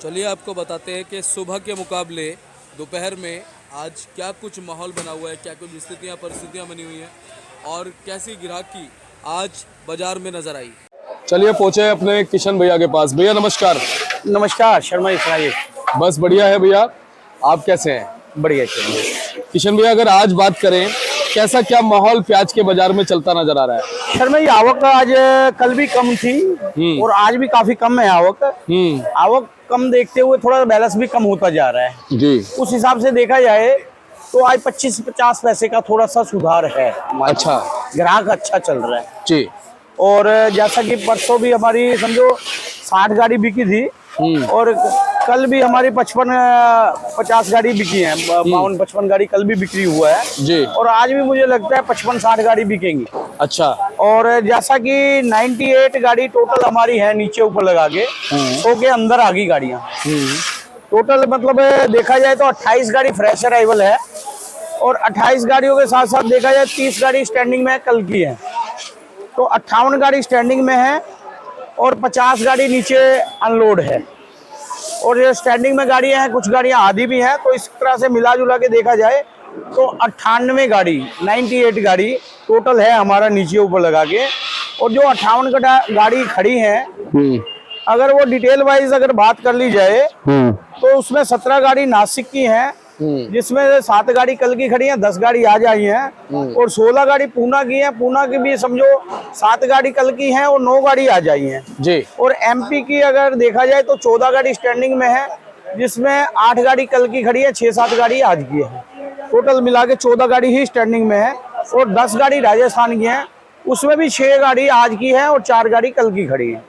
चलिए आपको बताते हैं कि सुबह के मुकाबले दोपहर में आज क्या कुछ माहौल बना हुआ है, क्या कुछ स्थितियाँ परिस्थितियाँ बनी हुई हैं और कैसी ग्राहकी आज बाजार में नजर आई। चलिए पहुंचे अपने किशन भैया के पास। भैया नमस्कार। नमस्कार शर्मा जी, सुनाइए। बस बढ़िया है भैया, आप कैसे हैं? बढ़िया चलिए। किशन भैया अगर आज बात करें, कैसा क्या माहौल प्याज के बाजार में चलता नजर आ रहा है? शर्मा जी, आवक आज कल भी कम थी और आज भी काफी कम है आवक। आवक कम देखते हुए थोड़ा बैलेंस भी कम होता जा रहा है जी। उस हिसाब से देखा जाए तो आज 25-50 पैसे का थोड़ा सा सुधार है। अच्छा, ग्राहक अच्छा चल रहा है जी। और जैसा कि परसों भी हमारी समझो 60 गाड़ी बिकी थी और कल भी हमारी 55-50 गाड़ी बिकी है। 52-55 गाड़ी कल भी बिक्री हुआ है जी। और आज भी मुझे लगता है 55-60 गाड़ी बिकेंगी। अच्छा। और जैसा कि 98 गाड़ी टोटल हमारी है नीचे ऊपर लगा के 100 के अंदर आ गई गाड़ियाँ टोटल। मतलब देखा जाए तो 28 गाड़ी फ्रेश अराइवल है और 28 गाड़ियों के साथ साथ देखा जाए 30 गाड़ी स्टैंडिंग में कल की है, तो 58 गाड़ी स्टैंडिंग में है और 50 गाड़ी नीचे अनलोड है। और ये स्टैंडिंग में गाड़ियां हैं, कुछ गाड़ियां आधी भी हैं, तो इस तरह से मिला जुला के देखा जाए तो 98 गाड़ी 98 गाड़ी टोटल है हमारा नीचे ऊपर लगा के। और जो 58 गाड़ी खड़ी हैं, अगर वो डिटेल वाइज अगर बात कर ली जाए तो उसमें 17 गाड़ी नासिक की हैं, जिसमें 7 गाड़ी कल की खड़ी हैं, 10 गाड़ी आज आई हैं और 16 गाड़ी पूना की हैं। पूना की भी समझो 7 गाड़ी कल की हैं और 9 गाड़ी आज आई हैं जी। और एमपी की अगर देखा जाए तो 14 गाड़ी स्टैंडिंग में है, जिसमें 8 गाड़ी कल की खड़ी है, 6-7 गाड़ी आज की है। टोटल मिला के 14 गाड़ी ही स्टैंडिंग में है और 10 गाड़ी राजस्थान की है, उसमें भी 6 गाड़ी आज की है और 4 गाड़ी कल की खड़ी है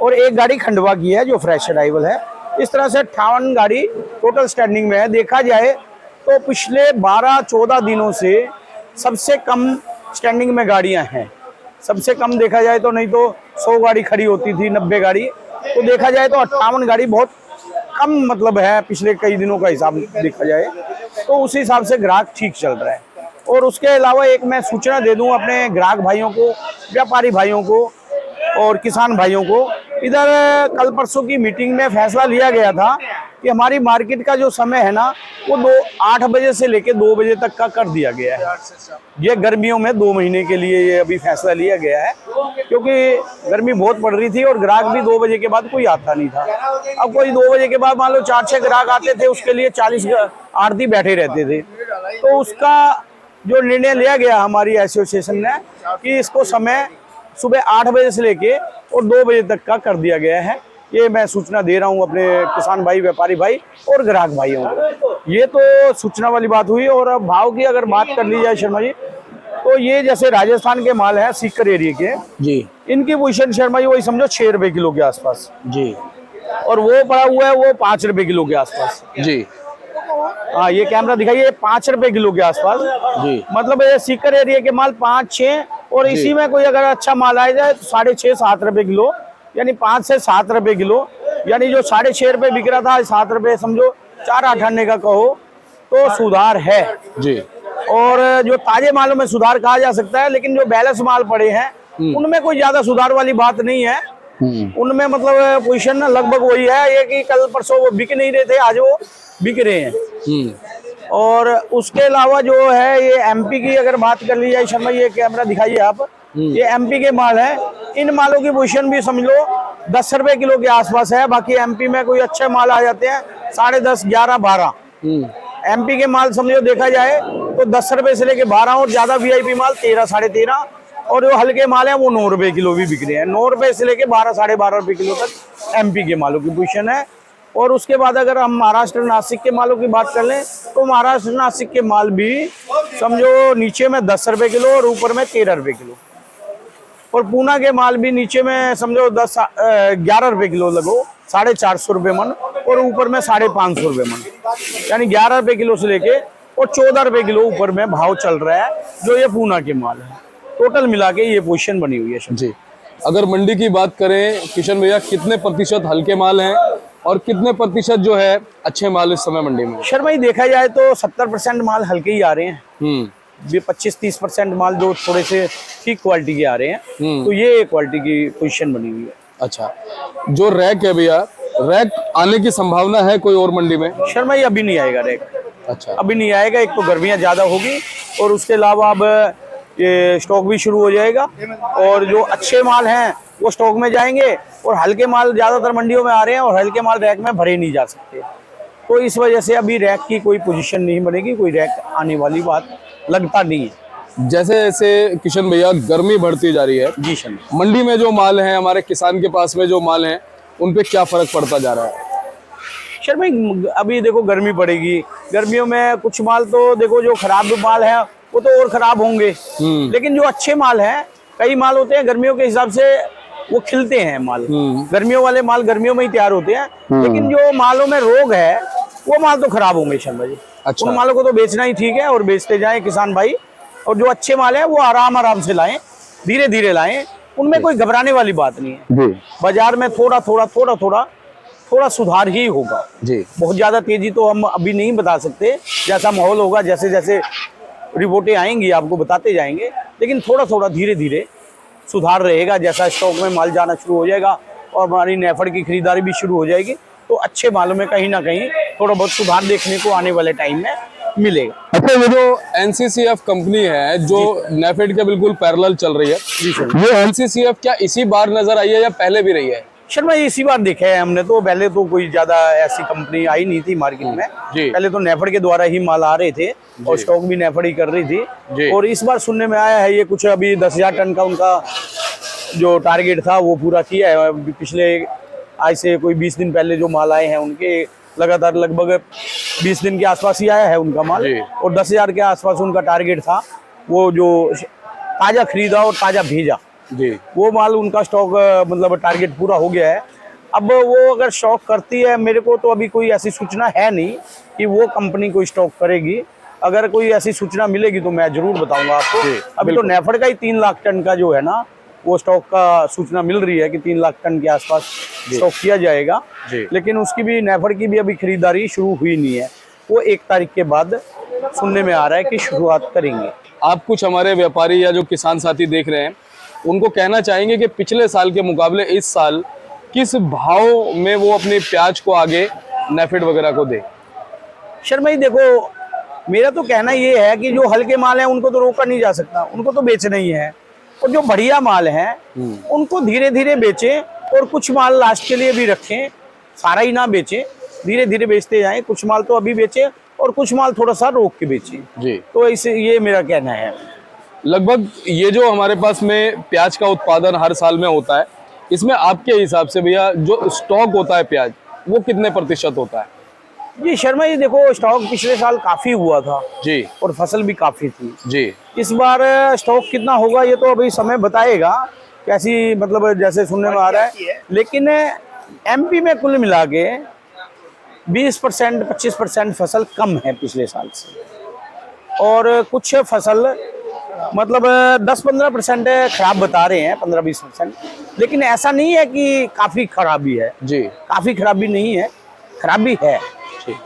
और 1 गाड़ी खंडवा की है जो फ्रेश अराइवल है। इस तरह से 58 गाड़ी टोटल स्टैंडिंग में है। देखा जाए तो पिछले 12-14 दिनों से सबसे कम स्टैंडिंग में गाड़ियां हैं। सबसे कम देखा जाए तो नहीं तो 100 गाड़ी खड़ी होती थी, 90 गाड़ी, तो देखा जाए तो 58 गाड़ी बहुत कम मतलब है पिछले कई दिनों का हिसाब देखा जाए तो उस हिसाब से ग्राहक ठीक चल रहा है। और उसके अलावा एक मैं सूचना दे दूं अपने ग्राहक भाइयों को, व्यापारी भाइयों को और किसान भाइयों को। इधर कल परसों की मीटिंग में फैसला लिया गया था कि हमारी मार्केट का जो समय है ना वो 8 बजे से लेके 2 बजे तक का कर दिया गया है। ये गर्मियों में 2 महीने के लिए ये अभी फैसला लिया गया है, क्योंकि गर्मी बहुत पड़ रही थी और ग्राहक भी 2 बजे के बाद कोई आता नहीं था। अब कोई 2 बजे के बाद मान लो 4-6 ग्राहक आते थे, उसके लिए 40 आढ़ती बैठे रहते थे। तो उसका जो निर्णय लिया गया हमारी एसोसिएशन ने कि इसको समय सुबह 8 बजे से लेके और 2 बजे तक का कर दिया गया है। ये मैं सूचना दे रहा हूँ अपने किसान भाई, व्यापारी भाई और ग्राहक भाइयों को। ये तो सूचना वाली बात हुई। और अब भाव की अगर बात कर ली जाए शर्मा जी, तो ये जैसे राजस्थान के माल है सीकर एरिया के जी, इनकी पोजीशन शर्मा जी वही समझो 6 रुपए किलो के आसपास जी, और वो पड़ा हुआ है वो 5 रुपए किलो के आसपास जी। हाँ, ये कैमरा दिखाइए, 5 रुपए किलो के आसपास जी। मतलब ये सीकर एरिया के माल 5-6 और इसी में कोई अगर अच्छा माल आ जाए तो 6.5-7 रुपए किलो, यानी 5 से 7 रुपए किलो, यानी जो 6.5 रुपए बिक रहा था 7 रुपए समझो 4-8 आने का कहो तो सुधार है जी। और जो ताजे मालों में सुधार कहा जा सकता है, लेकिन जो बैलेंस माल पड़े हैं उनमें कोई ज्यादा सुधार वाली बात नहीं है। उनमें मतलब पोजीशन लगभग वही है, ये कि कल परसों वो बिक नहीं रहे थे, आज वो बिक रहे हैं। और उसके अलावा जो है ये एमपी की अगर बात कर ली जाए शर्मा, ये कैमरा दिखाइए आप, ये एमपी के माल है। इन मालों की पोजीशन भी समझ लो 10 रुपए किलो के आसपास है। बाकी एमपी में कोई अच्छे माल आ जाते हैं 10.5, 11, 12। एमपी के माल समझो देखा जाए तो 10 रुपए से लेके 12 और ज्यादा वीआईपी माल 13, 13.5 और जो हल्के माल है वो 9 रुपए किलो भी बिक रहे हैं। 9 रुपए से लेके 12, 12.5 रुपए किलो तक एमपी के मालों की पोजीशन है। और उसके बाद अगर हम महाराष्ट्र नासिक के मालों की बात कर लें तो महाराष्ट्र नासिक के माल भी समझो नीचे में 10 रुपए किलो और ऊपर में 13 रुपए किलो। और पूना के माल भी नीचे में समझो 11 रुपए किलो लगो, 450 रुपए मन, और ऊपर में 550 रुपए मन, यानी 11 रुपए किलो से लेके और 14 रुपए किलो ऊपर में भाव चल रहा है जो ये पूना के माल है। टोटल मिला के ये पोजीशन बनी हुई है जी। अगर मंडी की बात करें किशन भैया, कितने प्रतिशत हल्के माल हैं और कितने प्रतिशत जो है अच्छे माल इस समय मंडी में? शर्मा जी देखा जाए तो 70% माल हल्के ही आ रहे हैं, ये 25-30% माल जो थोड़े से ठीक क्वालिटी के आ रहे हैं। तो ये क्वालिटी की पोजीशन बनी हुई है। अच्छा, जो रैक है भैया रैक आने की संभावना है कोई और मंडी में? शर्मा, ये अभी नहीं आएगा रैक। अच्छा, अभी नहीं आएगा, एक तो गर्मियाँ ज़्यादा होगी और उसके अलावा अब ये स्टॉक भी शुरू हो जाएगा और जो अच्छे माल हैं वो स्टॉक में जाएंगे और हल्के माल ज़्यादातर मंडियों में आ रहे हैं और हल्के माल रैक में भरे नहीं जा सकते। तो इस वजह से अभी रैक की कोई पोजीशन नहीं बनेगी, कोई रैक आने वाली बात लगता नहीं है। जैसे जैसे किशन भैया गर्मी बढ़ती जा रही है जी सर, मंडी में जो माल है, हमारे किसान के पास में जो माल है, उन पे क्या फर्क पड़ता जा रहा है? सर भाई अभी देखो गर्मी पड़ेगी, गर्मियों में कुछ माल तो देखो जो खराब माल है वो तो और खराब होंगे, लेकिन जो अच्छे माल हैं, कई माल होते हैं गर्मियों के हिसाब से वो खिलते हैं माल, गर्मियों वाले माल गर्मियों में ही तैयार होते हैं, लेकिन जो मालों में रोग है वो माल तो खराब होंगे शर्मा जी। अच्छा। उन मालों को तो बेचना ही ठीक है और बेचते जाएं किसान भाई, और जो अच्छे माल है वो आराम आराम से लाएं, धीरे धीरे लाएं, उनमें कोई घबराने वाली बात नहीं है। बाजार में थोड़ा थोड़ा सुधार ही होगा जी, बहुत ज्यादा तेजी तो हम अभी नहीं बता सकते, जैसा माहौल होगा जैसे जैसे रिपोर्टें आएंगी आपको बताते जाएंगे, लेकिन थोड़ा धीरे धीरे सुधार रहेगा। जैसा स्टॉक में माल जाना शुरू हो जाएगा और हमारी नेफेड की खरीदारी भी शुरू हो जाएगी तो अच्छे मालों में कहीं ना कहीं थोड़ा बहुत सुधार देखने को आने वाले टाइम में मिलेगा। अच्छा, ये जो एनसीसीएफ कंपनी है जो नेफेड के बिल्कुल पैरेलल चल रही है, ये एनसीसीएफ क्या इसी बार नजर आई है या पहले भी रही है? शर्मा, इसी बार देखा है हमने, तो पहले तो कोई ज्यादा ऐसी कंपनी आई नहीं थी मार्केट में, पहले तो नेफेड के द्वारा ही माल आ रहे थे और स्टॉक भी नेफेड ही कर रही थी। और इस बार सुनने में आया है ये कुछ अभी 10,000 टन का उनका जो टारगेट था वो पूरा किया है। पिछले आज से कोई 20 दिन पहले जो माल आए हैं उनके लगातार लगभग 20 दिन के आसपास ही आया है उनका माल, और 10,000 के आसपास उनका टारगेट था। वो जो ताजा खरीदा और ताजा भेजा जी, वो माल उनका स्टॉक मतलब टारगेट पूरा हो गया है। अब वो अगर स्टॉक करती है, मेरे को तो अभी कोई ऐसी सूचना है नहीं कि वो कंपनी कोई स्टॉक करेगी। अगर कोई ऐसी सूचना मिलेगी तो मैं जरूर बताऊंगा आपको। अभी तो नेफेड का ही 3 लाख टन का जो है ना वो स्टॉक का सूचना मिल रही है कि 3 लाख टन के आसपास स्टॉक किया जाएगा, लेकिन उसकी भी नेफेड की भी अभी खरीदारी शुरू हुई नहीं है। वो 1 तारीख के बाद सुनने में आ रहा है कि शुरुआत करेंगे। आप कुछ हमारे व्यापारी या जो किसान साथी देख रहे हैं उनको कहना चाहेंगे कि पिछले साल के मुकाबले इस साल किस भाव में वो अपनी प्याज को आगे नेफेड वगैरह को दे? शर्मा जी देखो, मेरा तो कहना ये है कि जो हल्के माल हैं उनको तो रोका नहीं जा सकता, उनको तो बेचना ही है, और जो बढ़िया माल है उनको धीरे धीरे बेचें और कुछ माल लास्ट के लिए भी रखें, सारा ही ना बेचें, धीरे धीरे बेचते जाएं। कुछ माल तो अभी बेचें और कुछ माल थोड़ा सा रोक के बेचें जी। तो इसे ये मेरा कहना है। लगभग ये जो हमारे पास में प्याज का उत्पादन हर साल में होता है, इसमें आपके हिसाब से भैया जो स्टॉक होता है प्याज वो कितने प्रतिशत होता है? जी शर्मा जी देखो, स्टॉक पिछले साल काफी हुआ था जी और फसल भी काफी थी जी। इस बार स्टॉक कितना होगा ये तो अभी समय बताएगा, कैसी मतलब जैसे सुनने में आ रहा है, लेकिन एमपी में कुल मिला के 20% 25% फसल कम है पिछले साल से, और कुछ फसल मतलब 10-15% खराब बता रहे हैं, 15-20%, लेकिन ऐसा नहीं है कि काफी खराबी है जी, काफी खराबी नहीं है, खराबी है,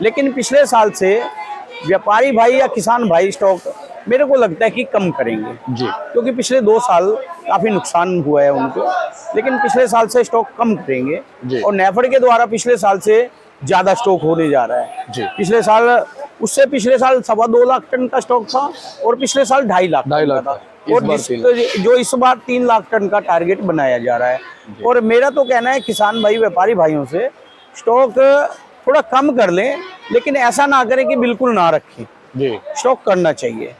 लेकिन पिछले साल से व्यापारी भाई या किसान भाई स्टॉक मेरे को लगता है कि कम करेंगे जी, क्योंकि पिछले 2 साल काफी नुकसान हुआ है उनको, लेकिन पिछले साल से स्टॉक कम करेंगे। और नेफेड के द्वारा पिछले साल से ज्यादा स्टॉक होने जा रहा है जी। पिछले साल उससे पिछले साल 2.25 लाख टन का स्टॉक था और पिछले साल 2.5 लाख था, और जो इस बार 3 लाख टन का टारगेट बनाया जा रहा है। और मेरा तो कहना है किसान भाई व्यापारी भाइयों से स्टॉक थोड़ा कम कर लें, लेकिन ऐसा ना करें कि बिल्कुल ना रखें जी, स्टॉक करना चाहिए।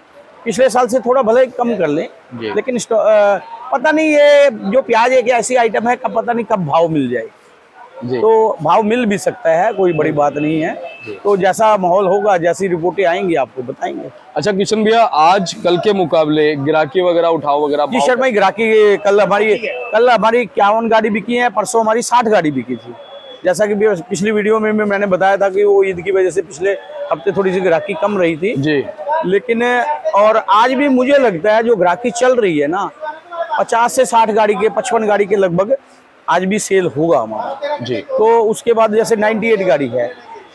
पिछले साल से थोड़ा भले कम कर लें, लेकिन पता नहीं ये जो प्याज एक ऐसी आइटम है कब पता नहीं कब भाव मिल जाए जी। तो भाव मिल भी सकता है, कोई बड़ी बात नहीं है। तो जैसा माहौल होगा, जैसी रिपोर्टें आएंगी आपको बताएंगे। अच्छा किशन भैया, आज कल के मुकाबले गिराकी वगैरह उठाव वगैरह? जी शर्मा जी, गिराकी कल हमारी 51 गाड़ी बिकी है, परसों हमारी 60 गाड़ी बिकी थी। जैसा कि पिछली वीडियो में मैंने बताया था कि वो ईद की वजह से पिछले हफ्ते थोड़ी सी ग्राहकी कम रही थी जी, लेकिन और आज भी मुझे लगता है जो ग्राहकी चल रही है ना 50 से 60 गाड़ी के 55 गाड़ी के लगभग आज भी सेल होगा हमारा जी। तो उसके बाद जैसे 98 गाड़ी है,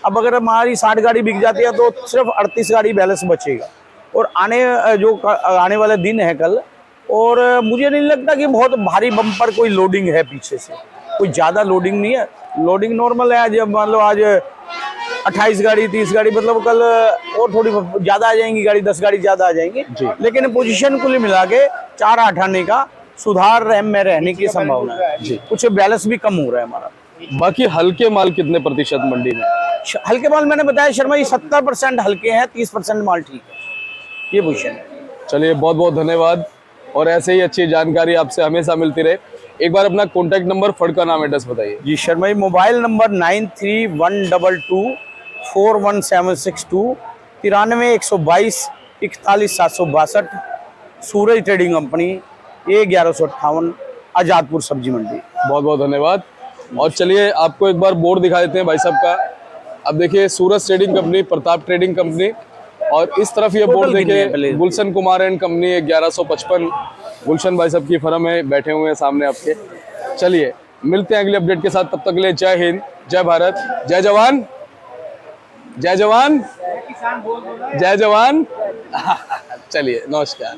अब अगर हमारी 60 गाड़ी बिक जाती है तो सिर्फ 38 गाड़ी बैलेंस बचेगा, और आने वाले दिन है कल, और मुझे नहीं लगता कि बहुत भारी बम्पर कोई लोडिंग है पीछे से, कोई ज़्यादा लोडिंग नहीं है, लोडिंग नॉर्मल है। जब मान लो आज 28 गाड़ी 30 गाड़ी, मतलब कल और थोड़ी ज़्यादा आ जाएंगी गाड़ी, 10 गाड़ी ज़्यादा आ जाएंगी जी। लेकिन पोजीशन कुल मिला के 4-8 आने का सुधार रैम में रहने की संभावना है जी। कुछ बैलेंस भी कम हो रहा है हमारा। बाकी हल्के माल कितने प्रतिशत मंडी में? हल्के माल मैंने बताया शर्मा जी 70% हल्के हैं, 30% माल ठीक है, ये पोजीशन है। चलिए बहुत बहुत धन्यवाद, और ऐसे ही अच्छी जानकारी आपसे हमेशा मिलती रहे। एक बार अपना कॉन्टैक्ट नंबर, फड़ का नाम, एड्रेस बताइए। जी शर्मा जी, मोबाइल नंबर 9312241762, 93 122 41 762, सूरज ट्रेडिंग कंपनी, A1158, आजादपुर सब्जी मंडी। बहुत बहुत धन्यवाद। और चलिए आपको एक बार बोर्ड दिखा देते हैं भाई साहब का। अब देखिए Suraj trading company, Pratap trading company, और इस तरफ ये बोर्ड देखिए गुलशन कुमार एंड कंपनी 1155। गुलशन भाई साहब की फर्म है, बैठे हुए हैं सामने आपके। चलिए मिलते हैं अगले अपडेट के साथ, तब तक के लिए जय हिंद, जय भारत, जय जवान, जय जवान, जय जवान। चलिए नमस्कार।